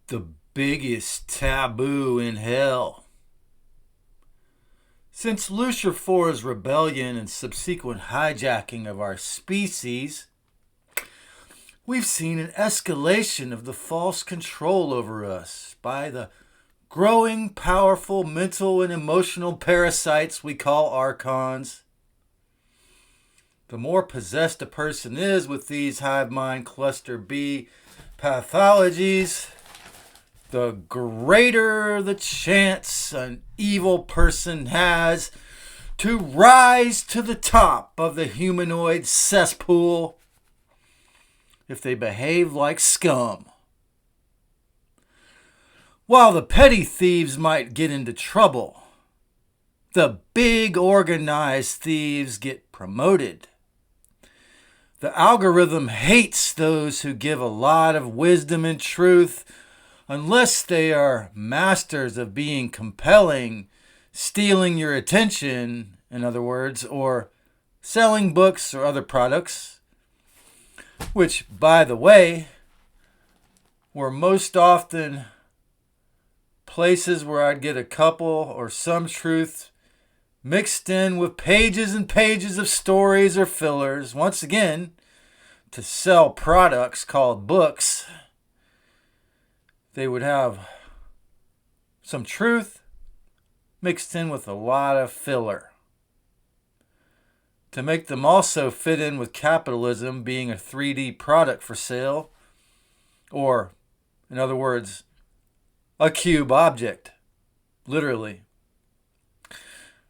The biggest taboo in hell. Since Lucifer's rebellion and subsequent hijacking of our species, we've seen an escalation of the false control over us by the growing, powerful mental and emotional parasites we call archons. The more possessed a person is with these hive mind cluster B pathologies, the greater the chance an evil person has to rise to the top of the humanoid cesspool if they behave like scum. While the petty thieves might get into trouble, the big organized thieves get promoted. The algorithm hates those who give a lot of wisdom and truth unless they are masters of being compelling, stealing your attention, in other words, or selling books or other products, which, by the way, were most often places where I'd get a couple or some truth mixed in with pages and pages of stories or fillers, once again, to sell products called books. They would have some truth mixed in with a lot of filler to make them also fit in with capitalism being a 3D product for sale, or, in other words, a cube object, literally.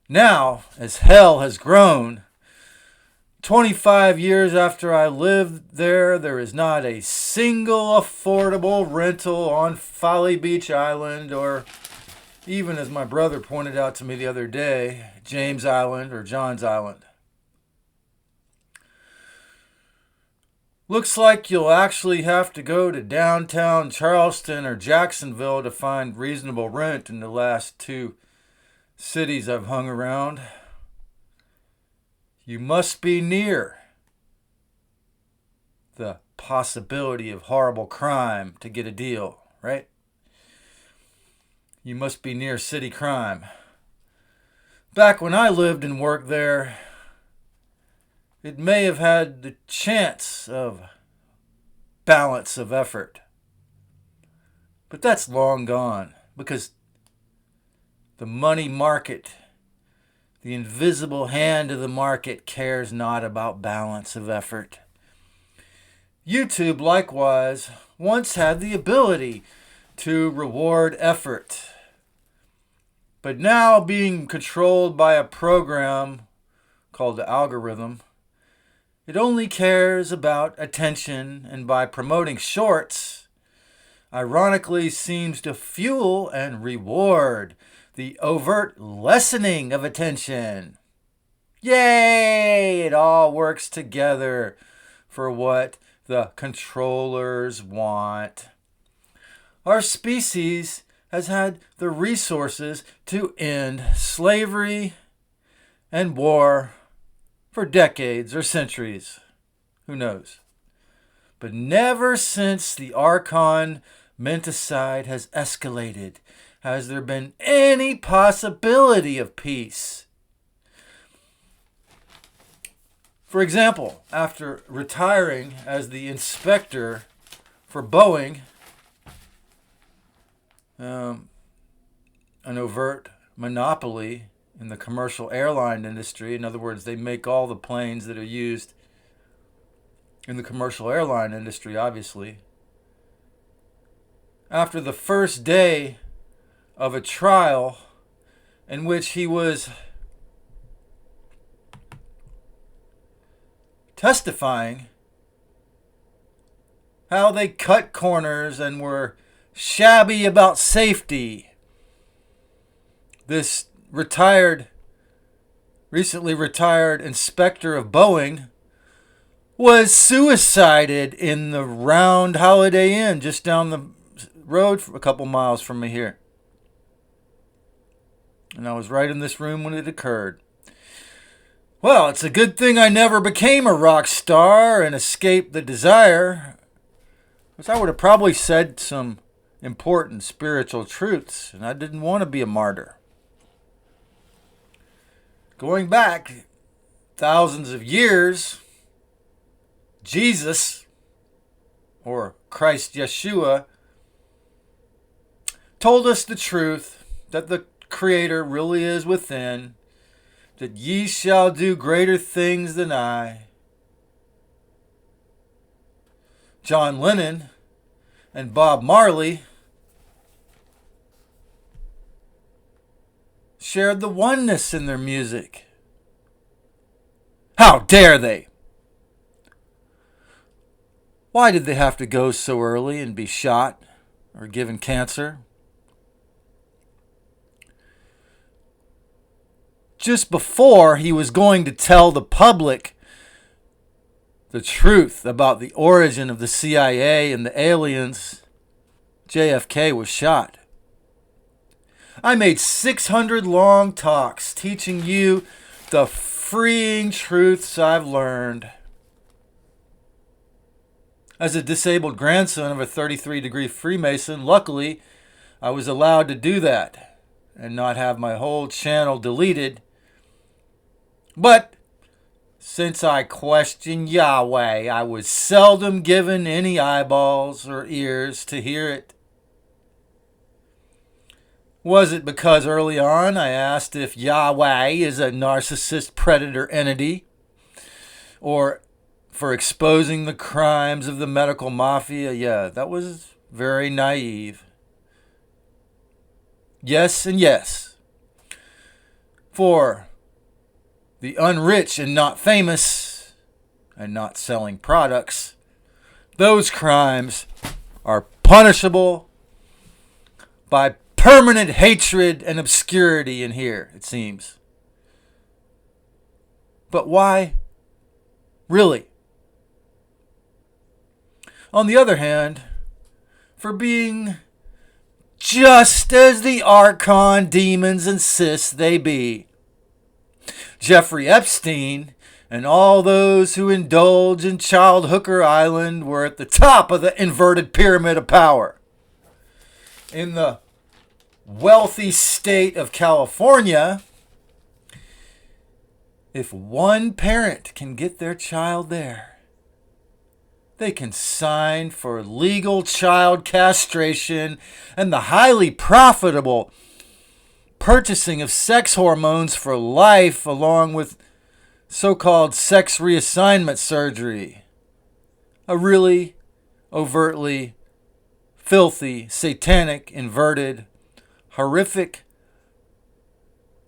Now, as hell has grown, 25 years after I lived there, there is not a single affordable rental on Folly Beach Island, or even, as my brother pointed out to me the other day, James Island or John's Island. Looks like you'll actually have to go to downtown Charleston or Jacksonville to find reasonable rent in the last two cities I've hung around. You must be near the possibility of horrible crime to get a deal, right? You must be near city crime. Back when I lived and worked there, it may have had the chance of balance of effort. But that's long gone because the money market, the invisible hand of the market, cares not about balance of effort. YouTube, likewise, once had the ability to reward effort, but now being controlled by a program called the algorithm, it only cares about attention, and by promoting shorts, ironically seems to fuel and reward the overt lessening of attention. Yay! It all works together for what the controllers want. Our species has had the resources to end slavery and war for decades or centuries. Who knows? But never since the Archon menticide has escalated has there been any possibility of peace. For example, after retiring as the inspector for Boeing, an overt monopoly in the commercial airline industry, in other words, they make all the planes that are used in the commercial airline industry, obviously. After the first day of a trial in which he was testifying how they cut corners and were shabby about safety, this recently retired inspector of Boeing was suicided in the Round Holiday Inn just down the road a couple miles from me here. And I was right in this room when it occurred. Well, it's a good thing I never became a rock star and escaped the desire, because I would have probably said some important spiritual truths, and I didn't want to be a martyr. Going back thousands of years, Jesus, or Christ Yeshua, told us the truth that the Creator really is within, that ye shall do greater things than I. John Lennon and Bob Marley shared the oneness in their music. How dare they? Why did they have to go so early and be shot or given cancer? Just before he was going to tell the public the truth about the origin of the CIA and the aliens, JFK was shot. I made 600 long talks teaching you the freeing truths I've learned. As a disabled grandson of a 33-degree Freemason, luckily, I was allowed to do that and not have my whole channel deleted. But since I questioned Yahweh, I was seldom given any eyeballs or ears to hear it. Was it because early on I asked if Yahweh is a narcissist predator entity, or for exposing the crimes of the medical mafia? Yeah, that was very naive. Yes and yes. For the unrich and not famous and not selling products, those crimes are punishable by permanent hatred and obscurity in here, it seems. But why? Really? On the other hand, for being just as the Archon demons insist they be. Jeffrey Epstein and all those who indulge in Child Hooker Island were at the top of the inverted pyramid of power. In the wealthy state of California, if one parent can get their child there, they can sign for legal child castration and the highly profitable purchasing of sex hormones for life, along with so-called sex reassignment surgery. A really overtly filthy, satanic, inverted, horrific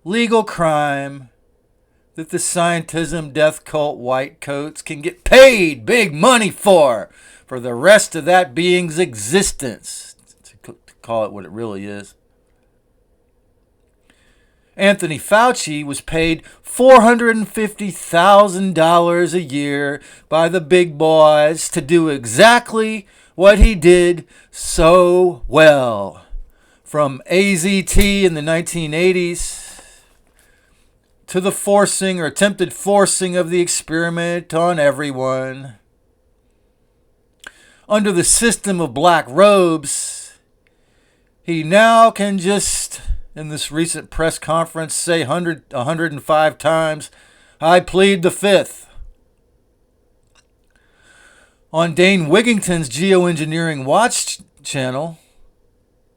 legal crime that the scientism death cult white coats can get paid big money for the rest of that being's existence, to call it what it really is. Anthony Fauci was paid $450,000 a year by the big boys to do exactly what he did so well. From AZT in the 1980s to the forcing or attempted forcing of the experiment on everyone. Under the system of black robes, he now can just, in this recent press conference, say 105 times, I plead the fifth. On Dane Wigington's Geoengineering Watch channel,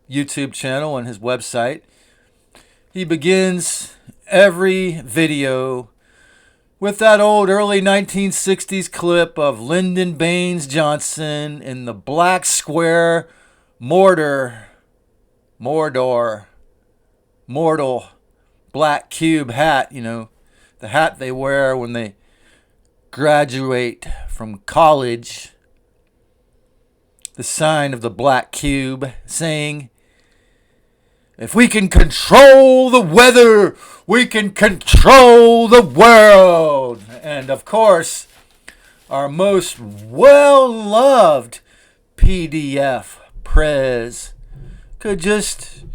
YouTube channel, and his website, he begins every video with that old early 1960s clip of Lyndon Baines Johnson in the black square mortal black cube hat, the hat they wear when they graduate from college, the sign of the black cube, saying, if we can control the weather, we can control the world. And of course, our most well-loved PDF Prez could just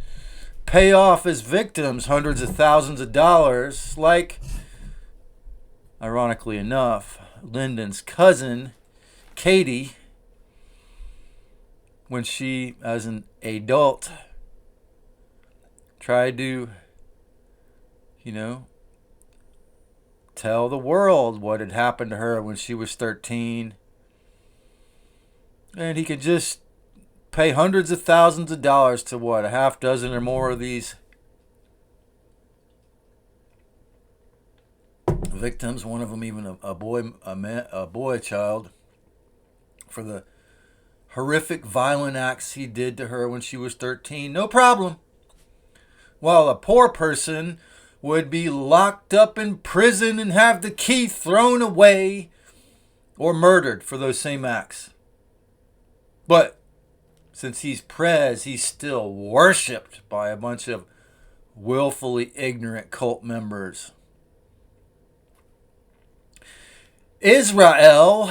pay off his victims hundreds of thousands of dollars, like, ironically enough, Lyndon's cousin, Katie, when she, as an adult, tried to, tell the world what had happened to her when she was 13. And he could just pay hundreds of thousands of dollars to a half dozen or more of these victims, one of them even a boy child, for the horrific violent acts he did to her when she was 13. No problem. While a poor person would be locked up in prison and have the key thrown away or murdered for those same acts. But since he's prez, he's still worshipped by a bunch of willfully ignorant cult members. Israel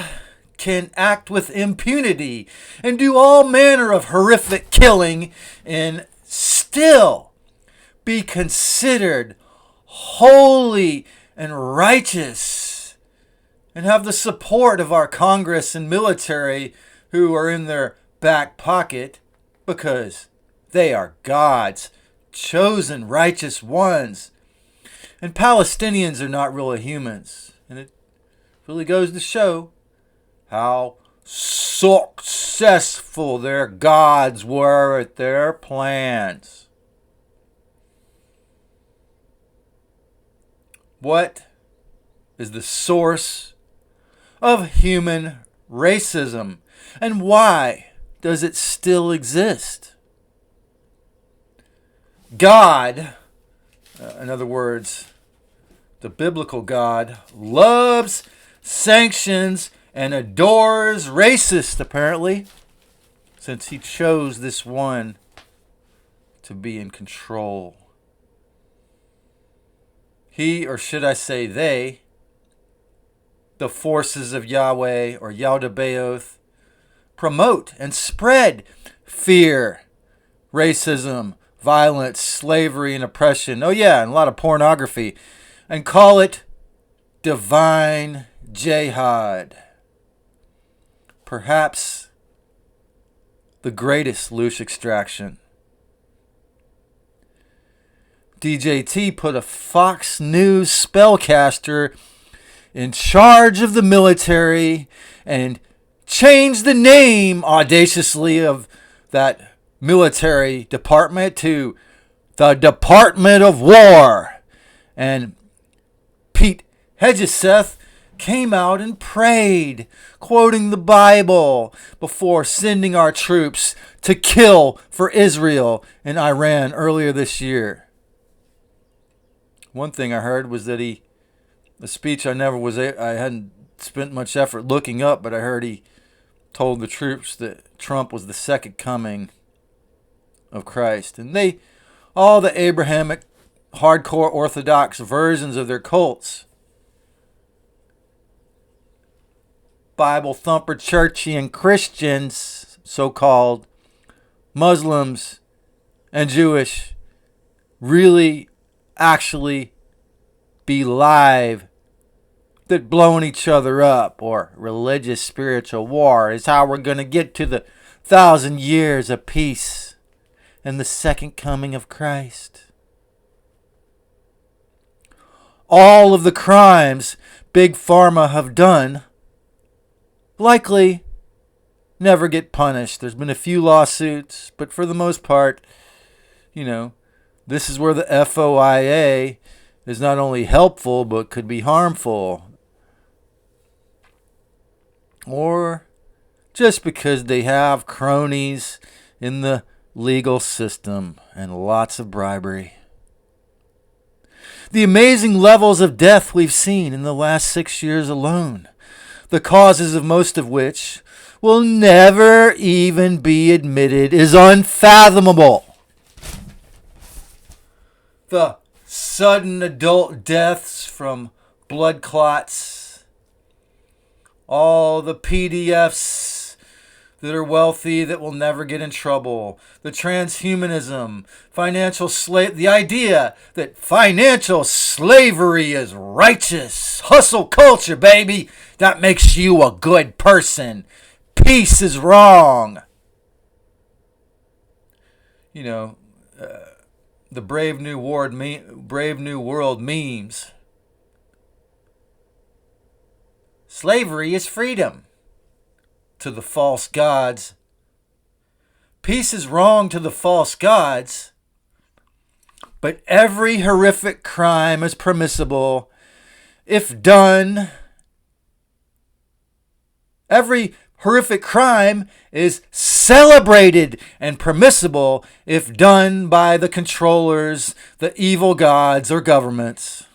can act with impunity and do all manner of horrific killing and still be considered holy and righteous and have the support of our Congress and military who are in their back pocket because they are God's chosen righteous ones. And Palestinians are not really humans. And it really goes to show how successful their gods were at their plans. What is the source of human racism, and why does it still exist? God, in other words, the biblical God, loves, sanctions, and adores racists, apparently, since he chose this one to be in control. He, or should I say they, the forces of Yahweh or Yaldabaoth, promote and spread fear, racism, violence, slavery, and oppression. Oh yeah, and a lot of pornography. And call it divine jihad. Perhaps the greatest loose extraction. DJT put a Fox News spellcaster in charge of the military and changed the name audaciously of that military department to the Department of War. And Pete Hegseth came out and prayed, quoting the Bible, before sending our troops to kill for Israel in Iran earlier this year. One thing I heard was that a speech I hadn't spent much effort looking up, but I heard he told the troops that Trump was the second coming of Christ. And all the Abrahamic, hardcore Orthodox versions of their cults, Bible thumper, churchy, and Christians, so-called Muslims and Jewish, really actually believe that blowing each other up or religious spiritual war is how we're going to get to the 1,000 years of peace and the second coming of Christ. All of the crimes Big Pharma have done likely never get punished. There's been a few lawsuits, but for the most part, this is where the FOIA is not only helpful, but could be harmful. Or just because they have cronies in the legal system and lots of bribery. The amazing levels of death we've seen in the last 6 years alone, the causes of most of which will never even be admitted, is unfathomable. The sudden adult deaths from blood clots, all the PDFs that are wealthy that will never get in trouble, the transhumanism, the idea that financial slavery is righteous, hustle culture, baby, that makes you a good person. Peace is wrong. you know, the Brave New World memes. Slavery is freedom to the false gods. Peace is wrong to the false gods. But every horrific crime is permissible if done. Every horrific crime is celebrated and permissible if done by the controllers, the evil gods, or governments.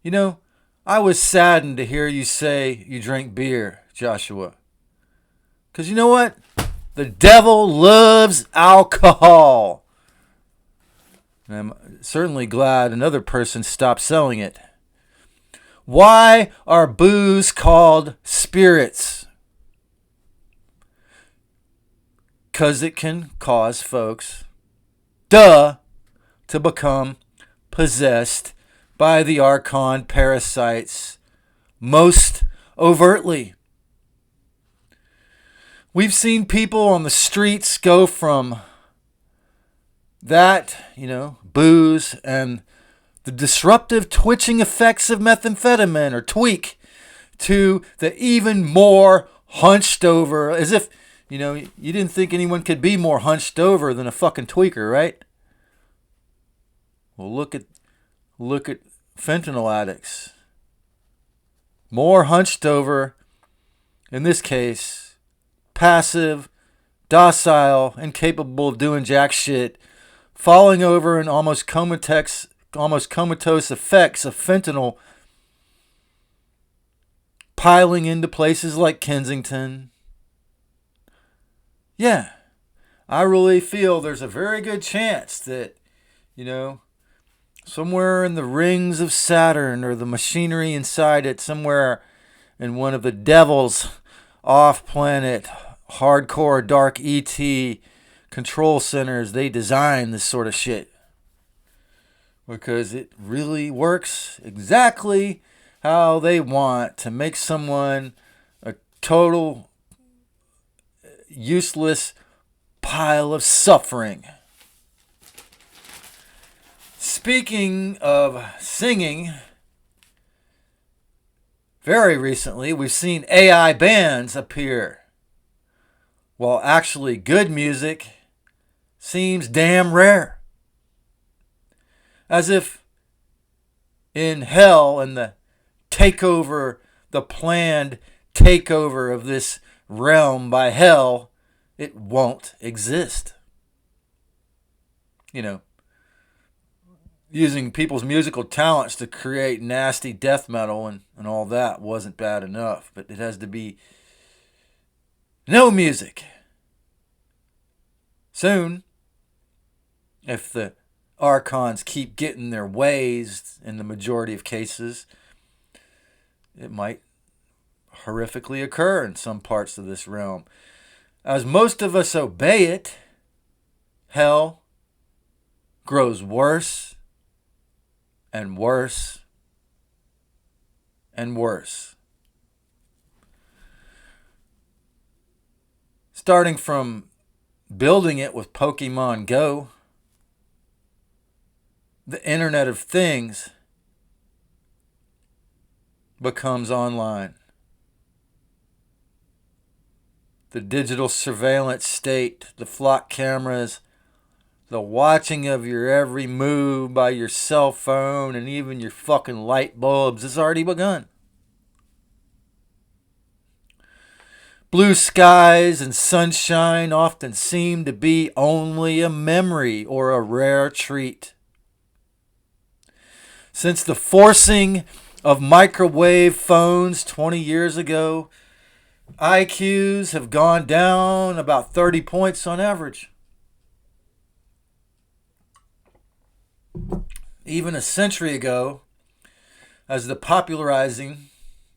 You know, I was saddened to hear you say you drink beer, Joshua. Because you know what? The devil loves alcohol. And I'm certainly glad another person stopped selling it. Why are booze called spirits? Because it can cause folks, to become possessed by the Archon parasites most overtly. We've seen people on the streets go from that, booze and the disruptive twitching effects of methamphetamine or tweak to the even more hunched over, as if, you didn't think anyone could be more hunched over than a fucking tweaker, right? Well, look at fentanyl addicts. More hunched over, in this case, passive, docile, incapable of doing jack shit, falling over in almost comatose effects of fentanyl piling into places like Kensington. Yeah, I really feel there's a very good chance that, somewhere in the rings of Saturn or the machinery inside it, somewhere in one of the devil's off-planet, hardcore, dark ET control centers, they design this sort of shit. Because it really works exactly how they want to make someone a total useless pile of suffering. Speaking of singing, very recently we've seen AI bands appear, while actually good music seems damn rare. As if in hell, in the planned takeover of this realm by hell, it won't exist. Using people's musical talents to create nasty death metal and all that wasn't bad enough. But it has to be no music. Soon, if the Archons keep getting their ways in the majority of cases, it might horrifically occur in some parts of this realm. As most of us obey it, hell grows worse and worse and worse. Starting from building it with Pokemon Go, the Internet of Things becomes online. The digital surveillance state, the flock cameras, the watching of your every move by your cell phone and even your fucking light bulbs has already begun. Blue skies and sunshine often seem to be only a memory or a rare treat. Since the forcing of microwave phones 20 years ago, IQs have gone down about 30 points on average. Even a century ago, as the popularizing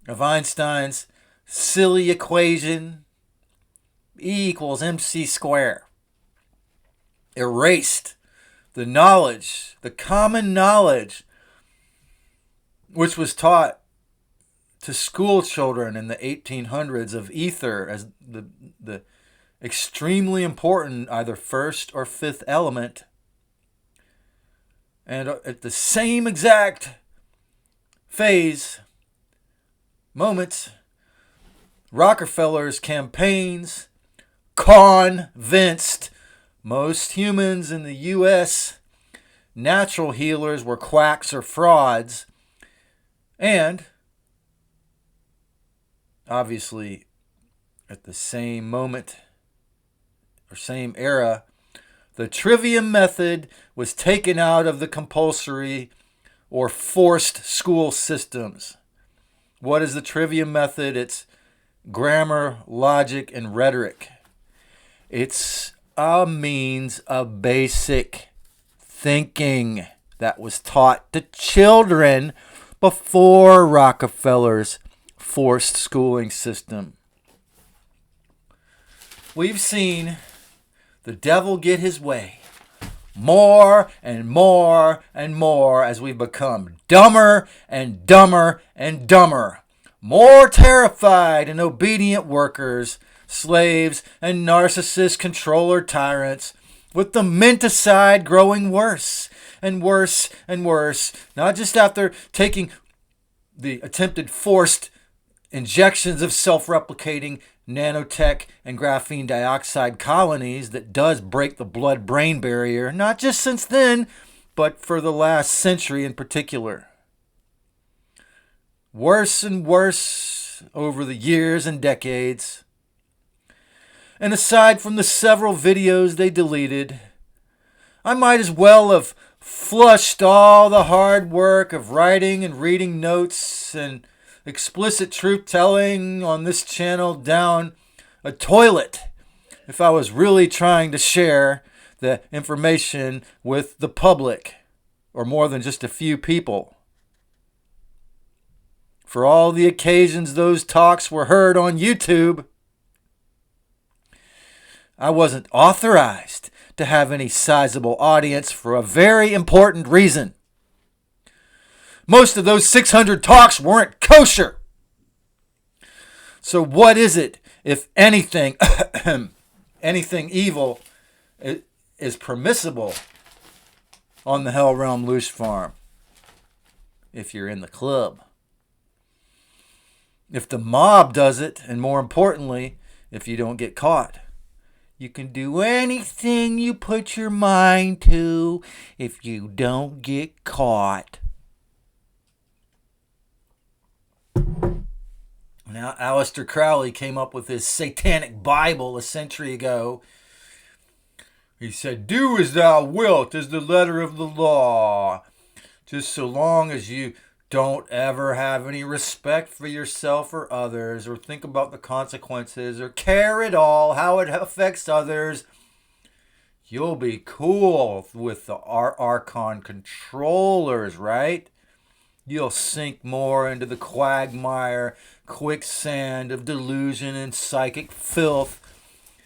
of Einstein's silly equation, E equals mc squared, erased the knowledge, the common knowledge, which was taught to school children in the 1800s of ether as the extremely important, either first or fifth element. And at the same exact moments, Rockefeller's campaigns convinced most humans in the U.S. natural healers were quacks or frauds. And obviously, at the same moment or same era, the trivium method was taken out of the compulsory or forced school systems. What is the trivium method? It's grammar, logic, and rhetoric. It's a means of basic thinking that was taught to children before Rockefeller's forced schooling system. We've seen the devil get his way more and more and more as we become dumber and dumber and dumber. More terrified and obedient workers, slaves, and narcissist controller tyrants, with the menticide growing worse and worse and worse, not just after taking the attempted forced injections of self-replicating nanotech and graphene dioxide colonies that does break the blood-brain barrier, not just since then, but for the last century in particular. Worse and worse over the years and decades. And aside from the several videos they deleted, I might as well have flushed all the hard work of writing and reading notes and explicit truth-telling on this channel down a toilet if I was really trying to share the information with the public, or more than just a few people. For all the occasions those talks were heard on YouTube, I wasn't authorized to have any sizable audience for a very important reason. Most of those 600 talks weren't kosher. So what is it, if anything, anything evil is permissible on the Hell Realm Loose Farm? If you're in the club. If the mob does it, and more importantly, if you don't get caught. You can do anything you put your mind to if you don't get caught. Now, Aleister Crowley came up with his satanic Bible a century ago. He said, "Do as thou wilt is the letter of the law." Just so long as you don't ever have any respect for yourself or others, or think about the consequences, or care at all how it affects others, you'll be cool with the Archon controllers, right? You'll sink more into the quagmire, quicksand of delusion and psychic filth,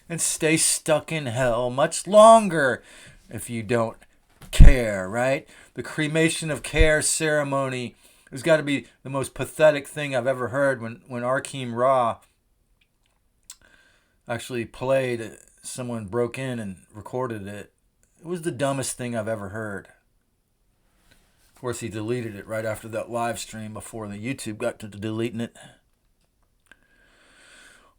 and stay stuck in hell much longer if you don't care, right? The cremation of care ceremony has got to be the most pathetic thing I've ever heard. When Arkeem Ra actually played, someone broke in and recorded it. It was the dumbest thing I've ever heard. Of course, he deleted it right after that live stream before the YouTube got to deleting it.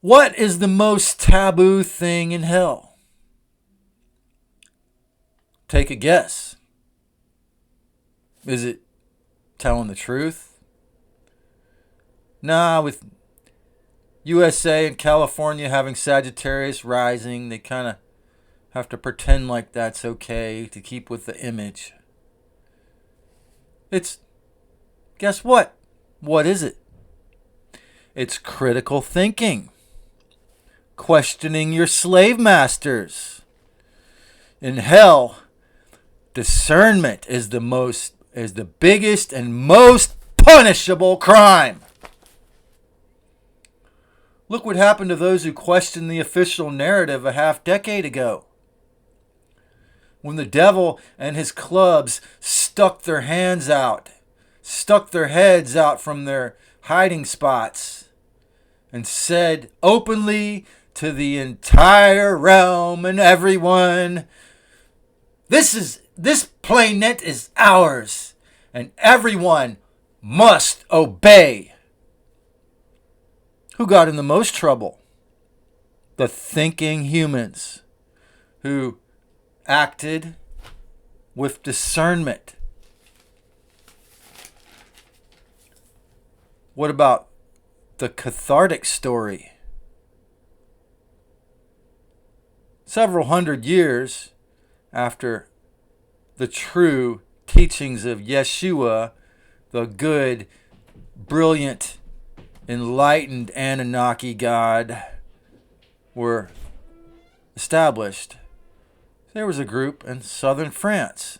What is the most taboo thing in hell? Take a guess. Is it telling the truth? Nah, with USA and California having Sagittarius rising, they kind of have to pretend like that's okay to keep with the image. It's, guess what? What is it? It's critical thinking. Questioning your slave masters. In hell, discernment is the biggest and most punishable crime. Look what happened to those who questioned the official narrative a half-decade ago. When the devil and his clubs stuck their heads out from their hiding spots and said openly to the entire realm and everyone. This planet is ours, and everyone must obey. Who got in the most trouble? The thinking humans who acted with discernment. What about the cathartic story? Several hundred years after the true teachings of Yeshua, the good, brilliant, enlightened Anunnaki God, were established, there was a group in southern France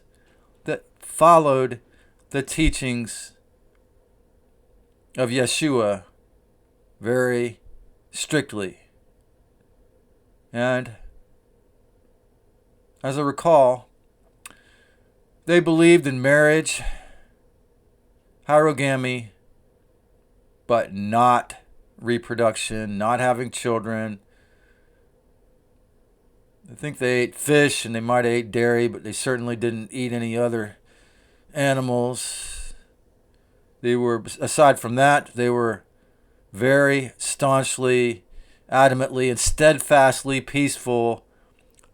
that followed the teachings of Yeshua very strictly. And as I recall, they believed in marriage, origami, but not reproduction, not having children. I think they ate fish and they might have ate dairy, but they certainly didn't eat any other animals. They were, aside from that, they were very staunchly, adamantly, and steadfastly peaceful,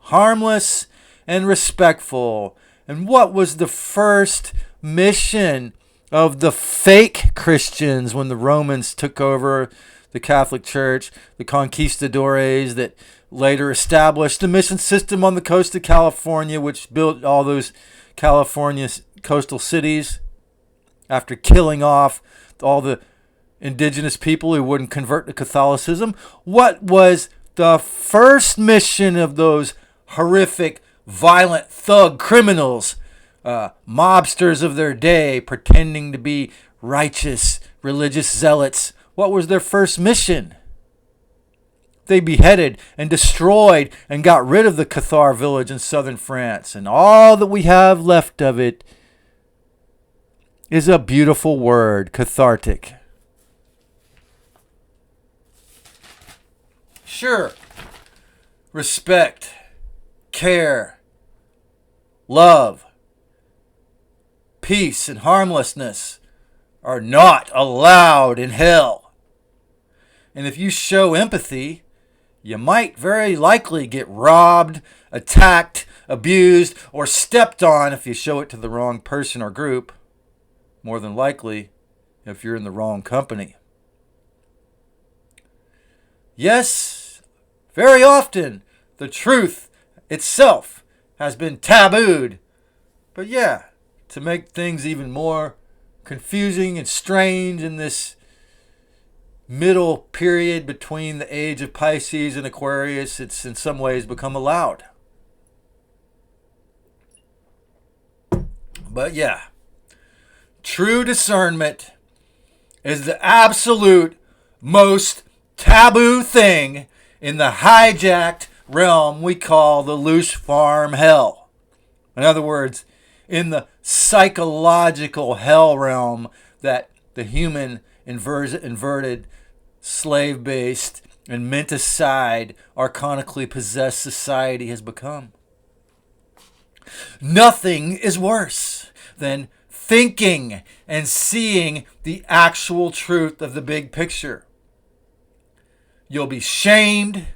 harmless, and respectful. And what was the first mission of the fake Christians when the Romans took over the Catholic Church, the conquistadores that later established the mission system on the coast of California, which built all those California coastal cities after killing off all the indigenous people who wouldn't convert to Catholicism? What was the first mission of those horrific, violent thug criminals, mobsters of their day, pretending to be righteous, religious zealots? What was their first mission? They beheaded and destroyed and got rid of the Cathar village in southern France. And all that we have left of it is a beautiful word, cathartic. Sure, respect, care, love, peace, and harmlessness are not allowed in hell. And if you show empathy, you might very likely get robbed, attacked, abused, or stepped on if you show it to the wrong person or group. More than likely, if you're in the wrong company. Yes, very often, the truth itself has been tabooed. But yeah, to make things even more confusing and strange in this middle period between the age of Pisces and Aquarius, it's in some ways become allowed. But yeah, true discernment is the absolute most taboo thing in the hijacked realm we call the loose farm hell. In other words, in the psychological hell realm that the human inverted, slave-based, and menticide, archonically possessed society has become. Nothing is worse than thinking and seeing the actual truth of the big picture. You'll be shamed,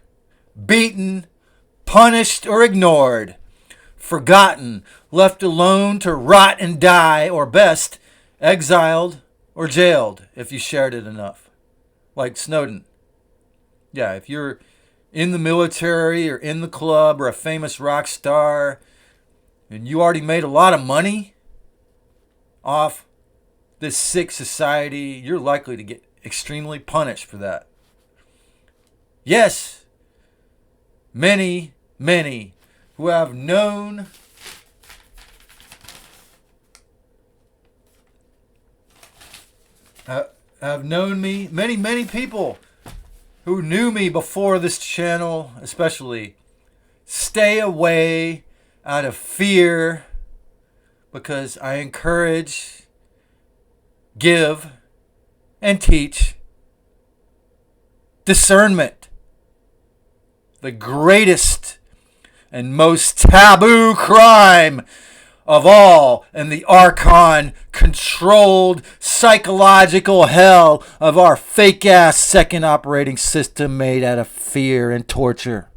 beaten, punished, or ignored, forgotten, left alone to rot and die, or best, exiled or jailed if you shared it enough. Like Snowden. Yeah, if you're in the military or in the club or a famous rock star and you already made a lot of money off this sick society, you're likely to get extremely punished for that. Yes, many who have known me, many people who knew me before this channel especially, stay away out of fear, because I encourage, give, and teach discernment. the greatest and most taboo crime of all in the Archon-controlled psychological hell of our fake-ass second operating system made out of fear and torture.